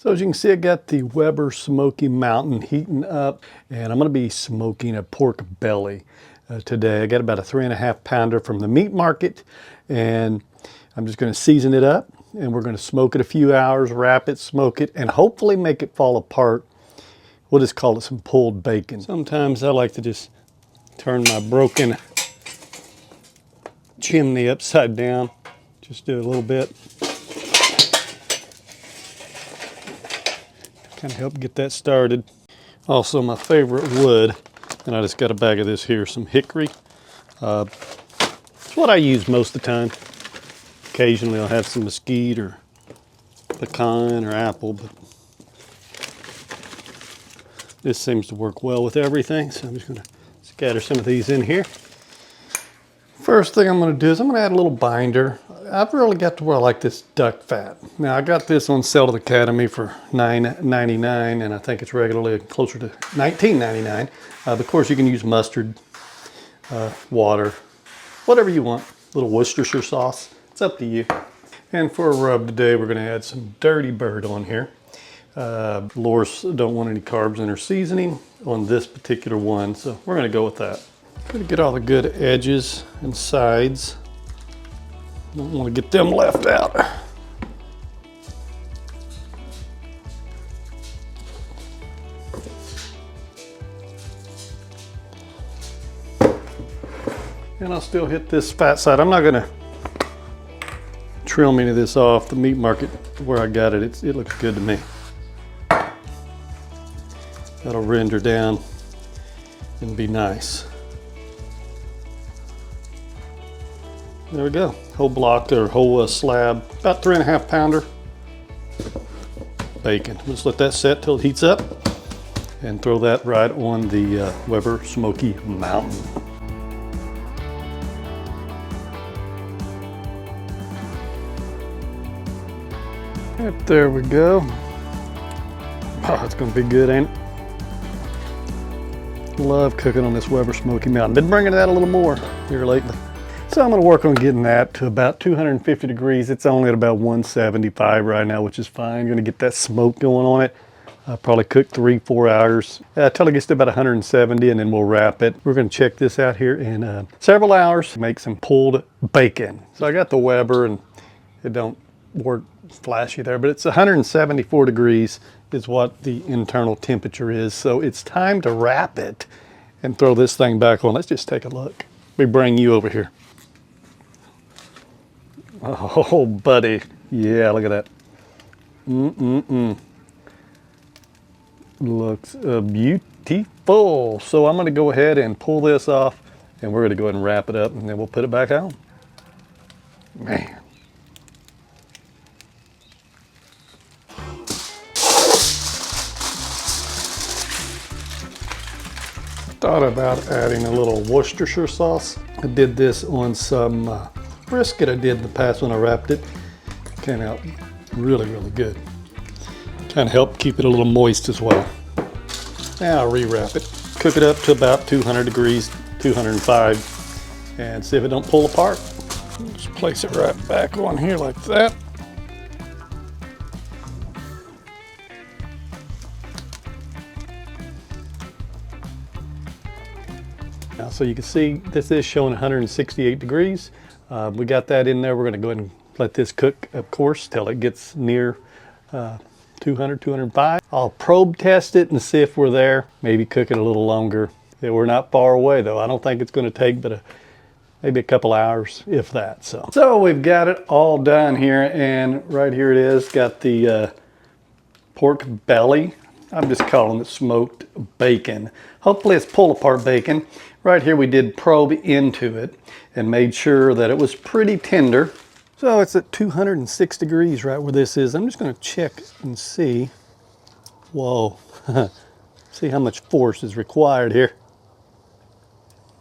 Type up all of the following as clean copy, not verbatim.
So as you can see, I got the Weber Smokey Mountain heating up, and I'm going to be smoking a pork belly today. I got about a 3.5 pounder from the meat market, and I'm just going to season it up, and we're going to smoke it a few hours, wrap it, smoke it, and hopefully make it fall apart. We'll just call it some pulled bacon. Sometimes I like to just turn my broken chimney upside down. Just do a little bit. Kind of help get that started. Also, my favorite wood, and I just got a bag of this here, some hickory. It's what I use most of the time. Occasionally I'll have some mesquite or pecan or apple, but this seems to work well with everything, so I'm just going to scatter some of these in here. First thing I'm going to do is I'm going to add a little binder. I've really got to where I like this duck fat. Now I got this on sale at the Academy for $9.99, and I think it's regularly closer to $19.99. Of course you can use mustard, water, whatever you want. A little Worcestershire sauce, it's up to you. And for a rub today, we're going to add some Dirty Bird on here. Loris don't want any carbs in her seasoning on this particular one, so we're going to go with that. Going to get all the good edges and sides. Don't want to get them left out. And I'll still hit this fat side. I'm not going to trim any of this off. The meat market where I got it, it looks good to me. That'll render down and be nice. There we go. Whole block or whole slab, about 3.5 pounder bacon. Just let that set till it heats up and throw that right on the Weber Smokey Mountain. Right, there we go. Oh, it's gonna be good, ain't it? Love cooking on this Weber Smokey Mountain. Been bringing that a little more here lately. So I'm going to work on getting that to about 250 degrees. It's only at about 175 right now, which is fine. Going to get that smoke going on it. I'll probably cook 3-4 hours till it gets to about 170, and then we'll wrap it. We're going to check this out here in several hours. Make some pulled bacon. So I got the Weber, and it don't work flashy there, but it's 174 degrees is what the internal temperature is. So it's time to wrap it and throw this thing back on. Let's just take a look. Let me bring you over here. Oh, buddy. Yeah, look at that. Looks beautiful. So I'm going to go ahead and pull this off, and we're going to go ahead and wrap it up, and then we'll put it back on. Man. Thought about adding a little Worcestershire sauce. I did this on some brisket I did in the past when I wrapped it. Came out really, really good. Kind of helped keep it a little moist as well. Now I'll re-wrap it. Cook it up to about 200 degrees, 205, and see if it don't pull apart. Just place it right back on here like that. Now, so you can see this is showing 168 degrees. We got that in there. We're going to go ahead and let this cook, of course, till it gets near 200, 205. I'll probe test it and see if we're there. Maybe cook it a little longer. We're not far away though. I don't think it's going to take but maybe a couple hours, if that. So we've got it all done here, and right here it is. Got the pork belly. I'm just calling it smoked bacon. Hopefully it's pull apart bacon. Right here we did probe into it and made sure that it was pretty tender. So it's at 206 degrees right where this is. I'm just going to check and see. Whoa. See how much force is required here.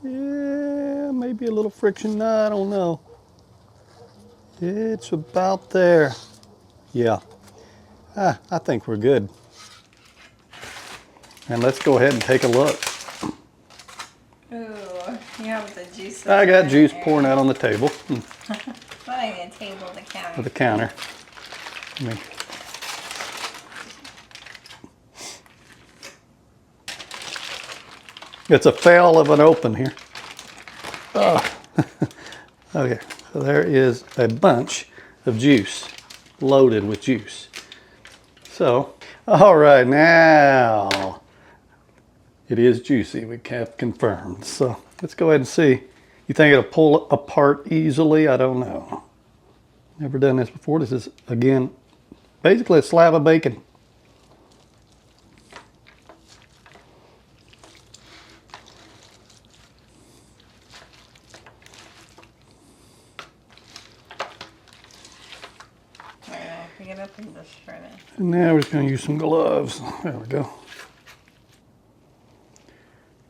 Yeah, maybe a little friction. No, I don't know. It's about there. Yeah. I think we're good. And let's go ahead and take a look. Ooh, you have the juice. I got juice pouring out on the table. Not even a table, the counter. The counter. It's a fail of an open here. Oh. Okay, so there is a bunch of juice, loaded with juice. So, all right, now it is juicy. We have confirmed. So let's go ahead and see. You think it'll pull apart easily? I don't know. Never done this before. This is, again, basically a slab of bacon. Get up and just shred it. And now we're just going to use some gloves. There we go.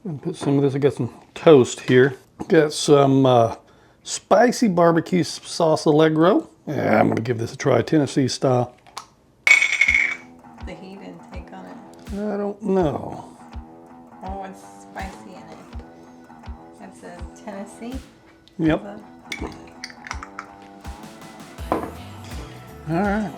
And put some of this. I got some toast here. Got some spicy barbecue sauce Allegro. Yeah, I'm going to give this a try, Tennessee style. The heat intake on it. I don't know. Oh, it's spicy in it. That's a Tennessee. Yep. All right.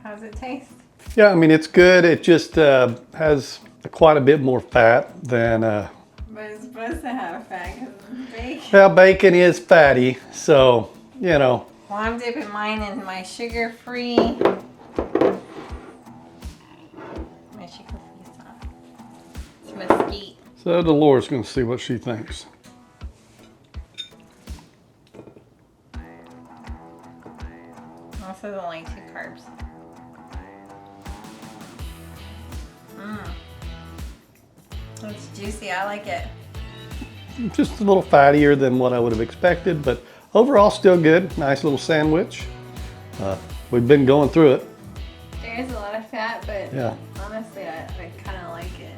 How's it taste? Yeah, I mean, it's good. It just has quite a bit more fat than... But it's supposed to have fat because it's bacon. Well, bacon is fatty, so, you know. Well, I'm dipping mine in my sugar-free. My sugar-free sauce. It's mesquite. So Dolores going to see what she thinks. Also, only 2 carbs. It's juicy. I like it. Just a little fattier than what I would have expected, but overall still good. Nice little sandwich. We've been going through it. There is a lot of fat, but Yeah. honestly, I kind of like it.